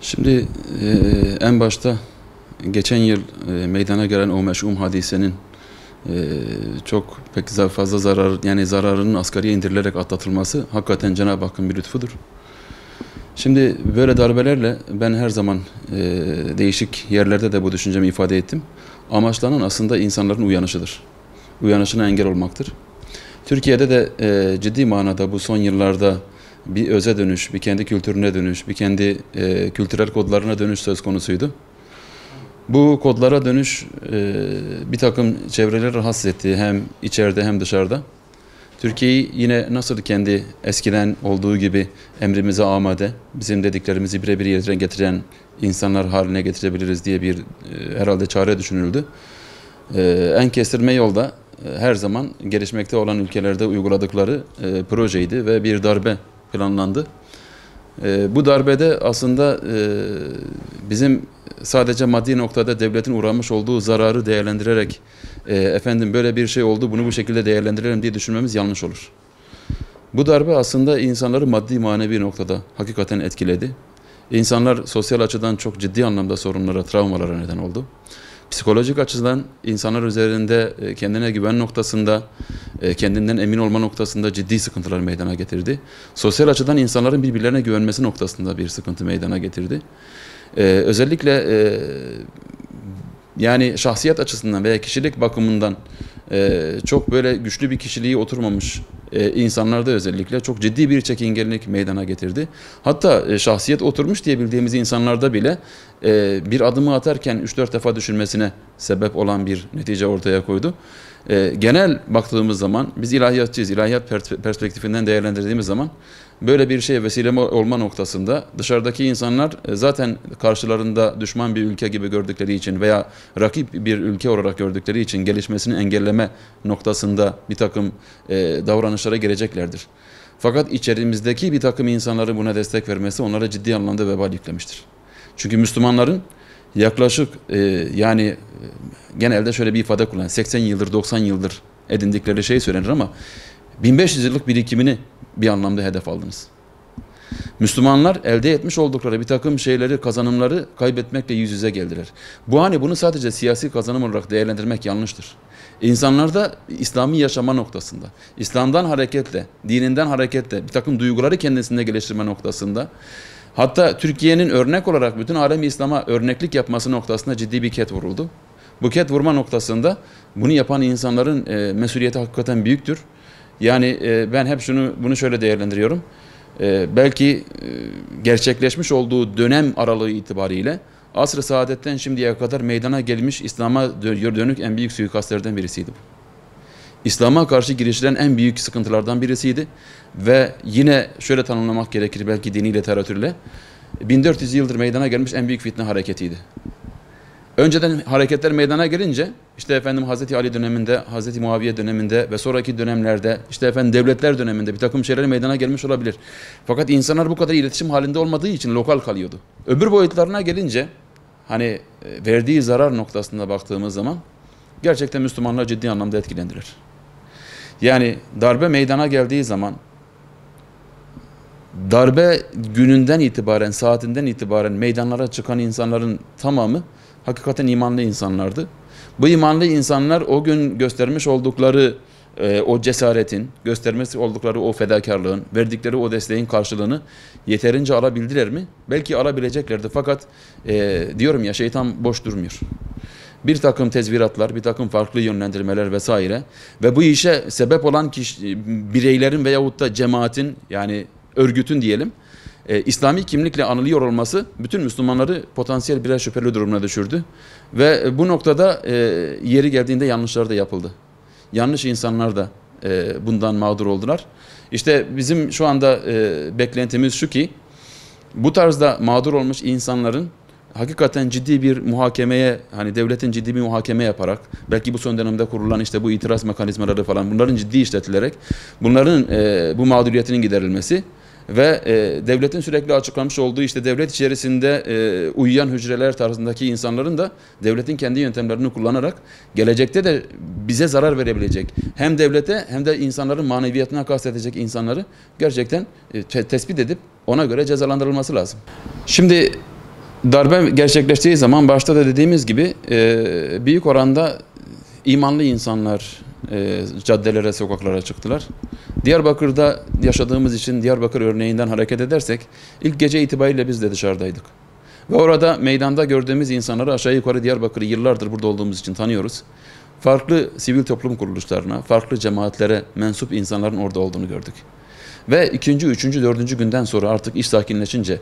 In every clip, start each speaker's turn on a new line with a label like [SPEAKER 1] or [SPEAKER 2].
[SPEAKER 1] Şimdi en başta geçen yıl meydana gelen o meşhum hadisenin çok pek fazla zararının asgariye indirilerek atlatılması hakikaten Cenab-ı Hakk'ın bir lütfudur. Şimdi böyle darbelerle ben her zaman değişik yerlerde de bu düşüncemi ifade ettim. Amaçlanan aslında insanların uyanışıdır. Uyanışına engel olmaktır. Türkiye'de de ciddi manada bu son yıllarda bir öze dönüş, bir kendi kültürüne dönüş, bir kendi kültürel kodlarına dönüş söz konusuydu. Bu kodlara dönüş bir takım çevreleri rahatsız etti, hem içeride hem dışarıda. Türkiye'yi yine nasıl kendi eskiden olduğu gibi emrimize amade, bizim dediklerimizi birebir yerine getiren insanlar haline getirebiliriz diye bir herhalde çare düşünüldü. En kestirme yolda her zaman gelişmekte olan ülkelerde uyguladıkları projeydi ve bir darbe planlandı. Bu darbede aslında bizim sadece maddi noktada devletin uğramış olduğu zararı değerlendirerek efendim böyle bir şey oldu, bunu bu şekilde değerlendirelim diye düşünmemiz yanlış olur. Bu darbe aslında insanları maddi manevi noktada hakikaten etkiledi. İnsanlar sosyal açıdan çok ciddi anlamda sorunlara, travmalara neden oldu. Psikolojik açıdan insanlar üzerinde kendine güven noktasında, kendinden emin olma noktasında ciddi sıkıntılar meydana getirdi. Sosyal açıdan insanların birbirlerine güvenmesi noktasında bir sıkıntı meydana getirdi. Özellikle yani şahsiyet açısından veya kişilik bakımından çok böyle güçlü bir kişiliği oturmamış insanlarda özellikle çok ciddi bir çekingenlik meydana getirdi. Hatta şahsiyet oturmuş diye bildiğimiz insanlarda bile bir adımı atarken 3-4 defa düşünmesine sebep olan bir netice ortaya koydu. Genel baktığımız zaman biz ilahiyatçıyız. İlahiyat perspektifinden değerlendirdiğimiz zaman böyle bir şeye vesile olma noktasında dışarıdaki insanlar zaten karşılarında düşman bir ülke gibi gördükleri için veya rakip bir ülke olarak gördükleri için gelişmesini engelleme noktasında bir takım davranışlara gireceklerdir. Fakat içerimizdeki bir takım insanların buna destek vermesi onlara ciddi anlamda vebal yüklemiştir. Çünkü Müslümanların yaklaşık genelde şöyle bir ifade kullanılır. 80 yıldır 90 yıldır edindikleri şey söylenir ama 1500 yıllık birikimini bir anlamda hedef aldınız. Müslümanlar elde etmiş oldukları bir takım şeyleri, kazanımları kaybetmekle yüz yüze geldiler. Bunu sadece siyasi kazanım olarak değerlendirmek yanlıştır. İnsanlar da İslami yaşama noktasında, İslam'dan hareketle, dininden hareketle bir takım duyguları kendisinde geliştirme noktasında, hatta Türkiye'nin örnek olarak bütün alem-i İslam'a örneklik yapması noktasında ciddi bir ket vuruldu. Bu ket vurma noktasında bunu yapan insanların mesuliyeti hakikaten büyüktür. Yani ben hep bunu şöyle değerlendiriyorum. Belki gerçekleşmiş olduğu dönem aralığı itibariyle asr-ı saadetten şimdiye kadar meydana gelmiş İslam'a dönük en büyük suikastlerden birisiydi bu. İslam'a karşı girişilen en büyük sıkıntılardan birisiydi. Ve yine şöyle tanımlamak gerekir belki dini literatürle. 1400 yıldır meydana gelmiş en büyük fitne hareketiydi. Önceden hareketler meydana gelince işte efendim Hazreti Ali döneminde, Hazreti Muaviye döneminde ve sonraki dönemlerde işte efendim devletler döneminde bir takım şeyler meydana gelmiş olabilir. Fakat insanlar bu kadar iletişim halinde olmadığı için lokal kalıyordu. Öbür boyutlarına gelince verdiği zarar noktasında baktığımız zaman gerçekten Müslümanlar ciddi anlamda etkilendiler. Yani darbe meydana geldiği zaman darbe gününden itibaren, saatinden itibaren meydanlara çıkan insanların tamamı hakikaten imanlı insanlardı. Bu imanlı insanlar o gün göstermiş oldukları o cesaretin, göstermiş oldukları o fedakarlığın, verdikleri o desteğin karşılığını yeterince alabildiler mi? Belki alabileceklerdi fakat diyorum ya şeytan boş durmuyor. Bir takım tezviratlar, bir takım farklı yönlendirmeler vesaire ve bu işe sebep olan bireylerin veyahut da cemaatin yani örgütün diyelim İslami kimlikle anılıyor olması bütün Müslümanları potansiyel birer şüpheli durumuna düşürdü. Ve bu noktada yeri geldiğinde yanlışlar da yapıldı. Yanlış insanlar da bundan mağdur oldular. İşte bizim şu anda beklentimiz şu ki bu tarzda mağdur olmuş insanların hakikaten ciddi bir muhakemeye devletin ciddi bir muhakeme yaparak belki bu son dönemde kurulan işte bu itiraz mekanizmaları falan bunların ciddi işletilerek bunların bu mağduriyetinin giderilmesi ve devletin sürekli açıklamış olduğu işte devlet içerisinde uyuyan hücreler tarzındaki insanların da devletin kendi yöntemlerini kullanarak gelecekte de bize zarar verebilecek hem devlete hem de insanların maneviyatına kastedecek insanları gerçekten tespit edip ona göre cezalandırılması lazım. Şimdi Darbe gerçekleştiği zaman başta da dediğimiz gibi büyük oranda imanlı insanlar caddelere, sokaklara çıktılar. Diyarbakır'da yaşadığımız için Diyarbakır örneğinden hareket edersek ilk gece itibariyle biz de dışarıdaydık. Ve orada meydanda gördüğümüz insanları aşağı yukarı Diyarbakır'ı yıllardır burada olduğumuz için tanıyoruz. Farklı sivil toplum kuruluşlarına, farklı cemaatlere mensup insanların orada olduğunu gördük. Ve ikinci, üçüncü, dördüncü günden sonra artık iş sakinleşince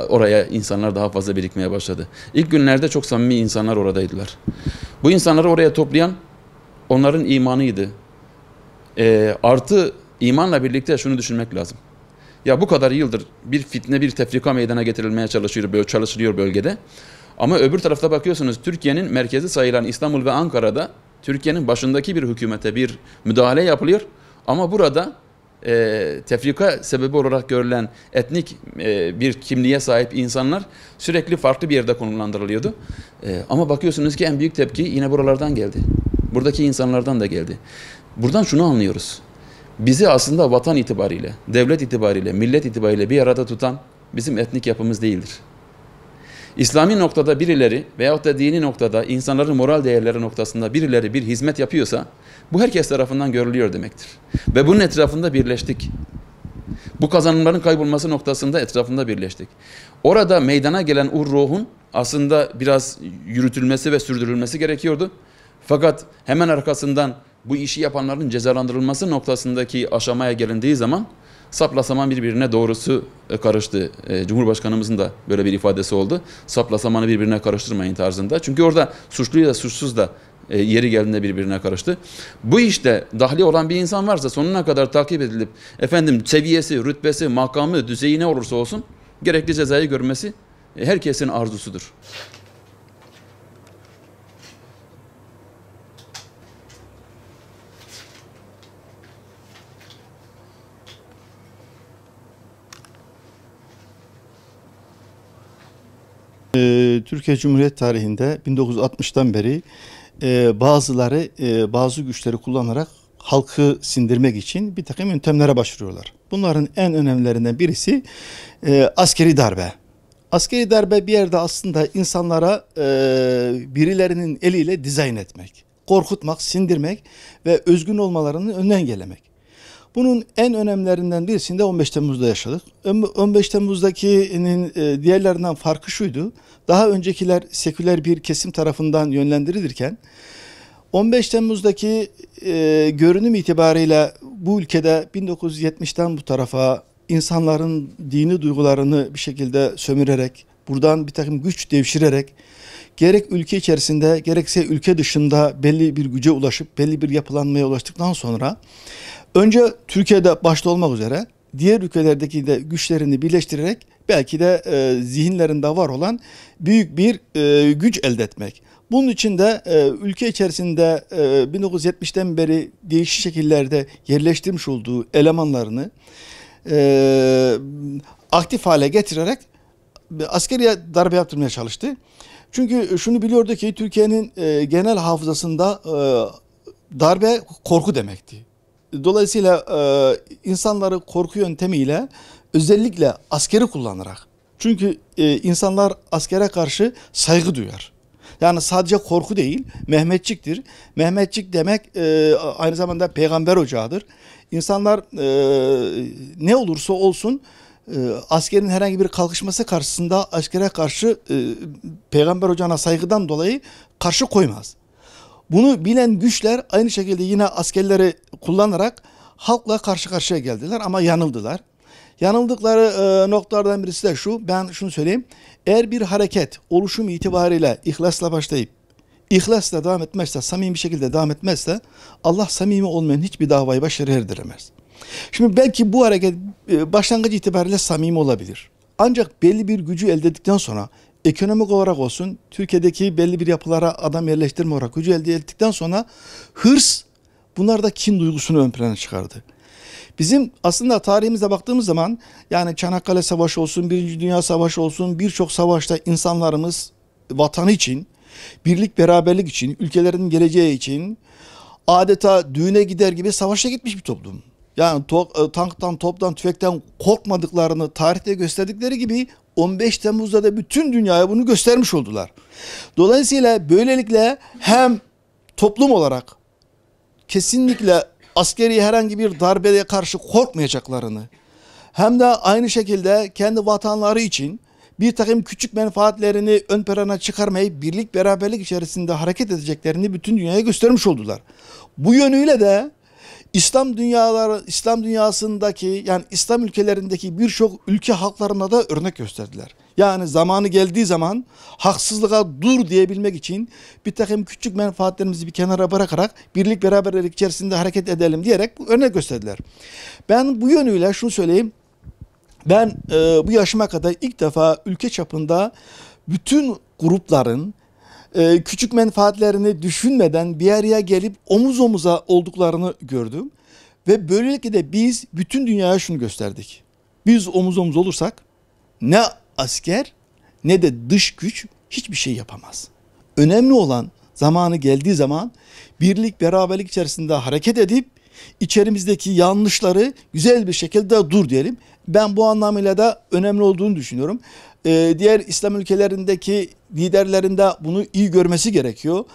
[SPEAKER 1] oraya insanlar daha fazla birikmeye başladı. İlk günlerde çok samimi insanlar oradaydılar. Bu insanları oraya toplayan onların imanıydı. Artı imanla birlikte şunu düşünmek lazım. Ya bu kadar yıldır bir fitne, bir tefrika meydana getirilmeye çalışılıyor bölgede. Ama öbür tarafta bakıyorsunuz Türkiye'nin merkezi sayılan İstanbul ve Ankara'da Türkiye'nin başındaki bir hükümete bir müdahale yapılıyor. Ama burada tefrika sebebi olarak görülen etnik bir kimliğe sahip insanlar sürekli farklı bir yerde konumlandırılıyordu. Ama bakıyorsunuz ki en büyük tepki yine buralardan geldi. Buradaki insanlardan da geldi. Buradan şunu anlıyoruz. Bizi aslında vatan itibariyle, devlet itibariyle, millet itibariyle bir arada tutan bizim etnik yapımız değildir. İslami noktada birileri veyahut da dini noktada insanların moral değerleri noktasında birileri bir hizmet yapıyorsa bu herkes tarafından görülüyor demektir. Ve bunun etrafında birleştik. Bu kazanımların kaybolması noktasında etrafında birleştik. Orada meydana gelen ruhun aslında biraz yürütülmesi ve sürdürülmesi gerekiyordu. Fakat hemen arkasından bu işi yapanların cezalandırılması noktasındaki aşamaya gelindiği zaman sapla saman birbirine doğrusu karıştı. Cumhurbaşkanımızın da böyle bir ifadesi oldu. Sapla samanı birbirine karıştırmayın tarzında. Çünkü orada suçluyu da suçsuz da yeri geldiğinde birbirine karıştı. Bu işte dahli olan bir insan varsa sonuna kadar takip edilip seviyesi, rütbesi, makamı, düzeyi ne olursa olsun gerekli cezayı görmesi herkesin arzusudur.
[SPEAKER 2] Türkiye Cumhuriyet tarihinde 1960'tan beri bazı güçleri kullanarak halkı sindirmek için bir takım yöntemlere başvuruyorlar. Bunların en önemlilerinden birisi askeri darbe. Askeri darbe bir yerde aslında insanlara birilerinin eliyle dizayn etmek, korkutmak, sindirmek ve özgün olmalarının önüne engellemek. Bunun en önemlilerinden birisini de 15 Temmuz'da yaşadık. 15 Temmuz'dakinin diğerlerinden farkı şuydu. Daha öncekiler seküler bir kesim tarafından yönlendirilirken 15 Temmuz'daki görünüm itibariyle bu ülkede 1970'ten bu tarafa insanların dini duygularını bir şekilde sömürerek, buradan bir takım güç devşirerek gerek ülke içerisinde gerekse ülke dışında belli bir güce ulaşıp belli bir yapılanmaya ulaştıktan sonra önce Türkiye'de başta olmak üzere diğer ülkelerdeki de güçlerini birleştirerek belki de zihinlerinde var olan büyük bir güç elde etmek. Bunun için de ülke içerisinde 1970'ten beri değişik şekillerde yerleştirmiş olduğu elemanlarını aktif hale getirerek askeri darbe yaptırmaya çalıştı. Çünkü şunu biliyordu ki Türkiye'nin genel hafızasında darbe korku demekti. Dolayısıyla insanları korku yöntemiyle özellikle askeri kullanarak, çünkü insanlar askere karşı saygı duyar. Yani sadece korku değil, Mehmetçiktir. Mehmetçik demek aynı zamanda peygamber ocağıdır. İnsanlar ne olursa olsun askerin herhangi bir kalkışması karşısında askere karşı peygamber ocağına saygıdan dolayı karşı koymaz. Bunu bilen güçler aynı şekilde yine askerleri kullanarak halkla karşı karşıya geldiler ama yanıldılar. Yanıldıkları noktalardan birisi de şu, ben şunu söyleyeyim. Eğer bir hareket oluşum itibariyle ihlasla başlayıp ihlasla devam etmezse, samimi bir şekilde devam etmezse Allah samimi olmayan hiçbir davayı başarıya erdiremez. Şimdi belki bu hareket başlangıç itibariyle samimi olabilir. Ancak belli bir gücü elde ettikten sonra ekonomik olarak olsun, Türkiye'deki belli bir yapılara adam yerleştirme olarak gücü elde ettikten sonra hırs, bunlar da kin duygusunu ön plana çıkardı. Bizim aslında tarihimize baktığımız zaman yani Çanakkale Savaşı olsun, Birinci Dünya Savaşı olsun birçok savaşta insanlarımız vatanı için, birlik beraberlik için, ülkelerin geleceği için adeta düğüne gider gibi savaşa gitmiş bir toplum. Yani tanktan, toptan, tüfekten korkmadıklarını tarihte gösterdikleri gibi 15 Temmuz'da da bütün dünyaya bunu göstermiş oldular. Dolayısıyla böylelikle hem toplum olarak kesinlikle askeri herhangi bir darbeye karşı korkmayacaklarını, hem de aynı şekilde kendi vatanları için bir takım küçük menfaatlerini ön plana çıkarmayıp birlik beraberlik içerisinde hareket edeceklerini bütün dünyaya göstermiş oldular. Bu yönüyle de İslam dünyasındaki, yani İslam ülkelerindeki birçok ülke halklarına da örnek gösterdiler. Yani zamanı geldiği zaman haksızlığa dur diyebilmek için bir takım küçük menfaatlerimizi bir kenara bırakarak birlik beraberlik içerisinde hareket edelim diyerek örnek gösterdiler. Ben bu yönüyle şunu söyleyeyim. Ben bu yaşıma kadar ilk defa ülke çapında bütün grupların küçük menfaatlerini düşünmeden bir araya gelip omuz omuza olduklarını gördüm. Ve böylelikle de biz bütün dünyaya şunu gösterdik. Biz omuz omuz olursak ne asker ne de dış güç hiçbir şey yapamaz. Önemli olan zamanı geldiği zaman birlik beraberlik içerisinde hareket edip içerimizdeki yanlışları güzel bir şekilde dur diyelim. Ben bu anlamıyla da önemli olduğunu düşünüyorum. Diğer İslam ülkelerindeki liderlerin de bunu iyi görmesi gerekiyor.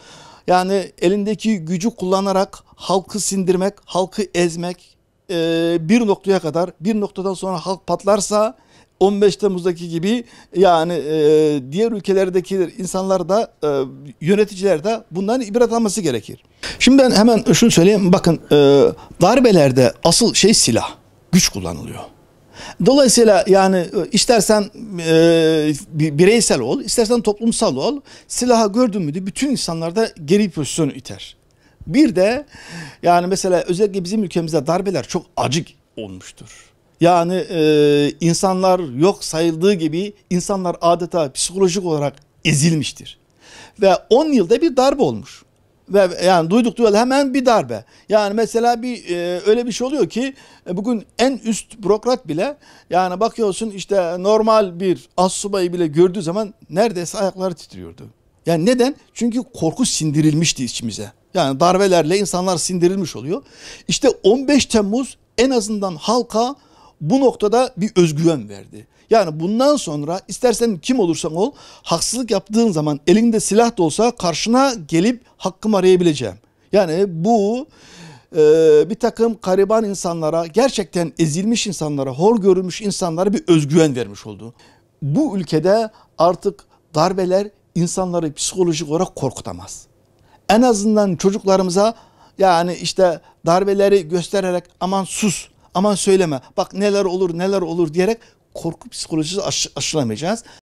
[SPEAKER 2] Yani elindeki gücü kullanarak halkı sindirmek, halkı ezmek bir noktaya kadar, bir noktadan sonra halk patlarsa 15 Temmuz'daki gibi yani diğer ülkelerdeki insanlar da yöneticiler de bundan ibret alması gerekir. Şimdi ben hemen şunu söyleyeyim. Bakın darbelerde asıl şey silah, güç kullanılıyor. Dolayısıyla yani istersen bireysel ol, istersen toplumsal ol, silahı gördün mü de bütün insanlar da geri pozisyonu iter. Bir de yani mesela özellikle bizim ülkemizde darbeler çok acı olmuştur. Yani insanlar yok sayıldığı gibi insanlar adeta psikolojik olarak ezilmiştir. Ve 10 yılda bir darbe olmuş. Ve yani duyduk duyalım hemen bir darbe. Yani mesela öyle bir şey oluyor ki bugün en üst bürokrat bile yani bakıyorsun işte normal bir astsubayı bile gördüğü zaman neredeyse ayakları titriyordu. Yani neden? Çünkü korku sindirilmişti içimize. Yani darbelerle insanlar sindirilmiş oluyor. İşte 15 Temmuz en azından halka bu noktada bir özgüven verdi. Yani bundan sonra istersen kim olursan ol, haksızlık yaptığın zaman elinde silah da olsa karşına gelip hakkımı arayabileceğim. Yani bu bir takım gariban insanlara, gerçekten ezilmiş insanlara, hor görülmüş insanlara bir özgüven vermiş oldu. Bu ülkede artık darbeler insanları psikolojik olarak korkutamaz. En azından çocuklarımıza yani işte darbeleri göstererek aman sus, aman söyleme, bak neler olur neler olur diyerek korku psikolojisi aşılamayacağız.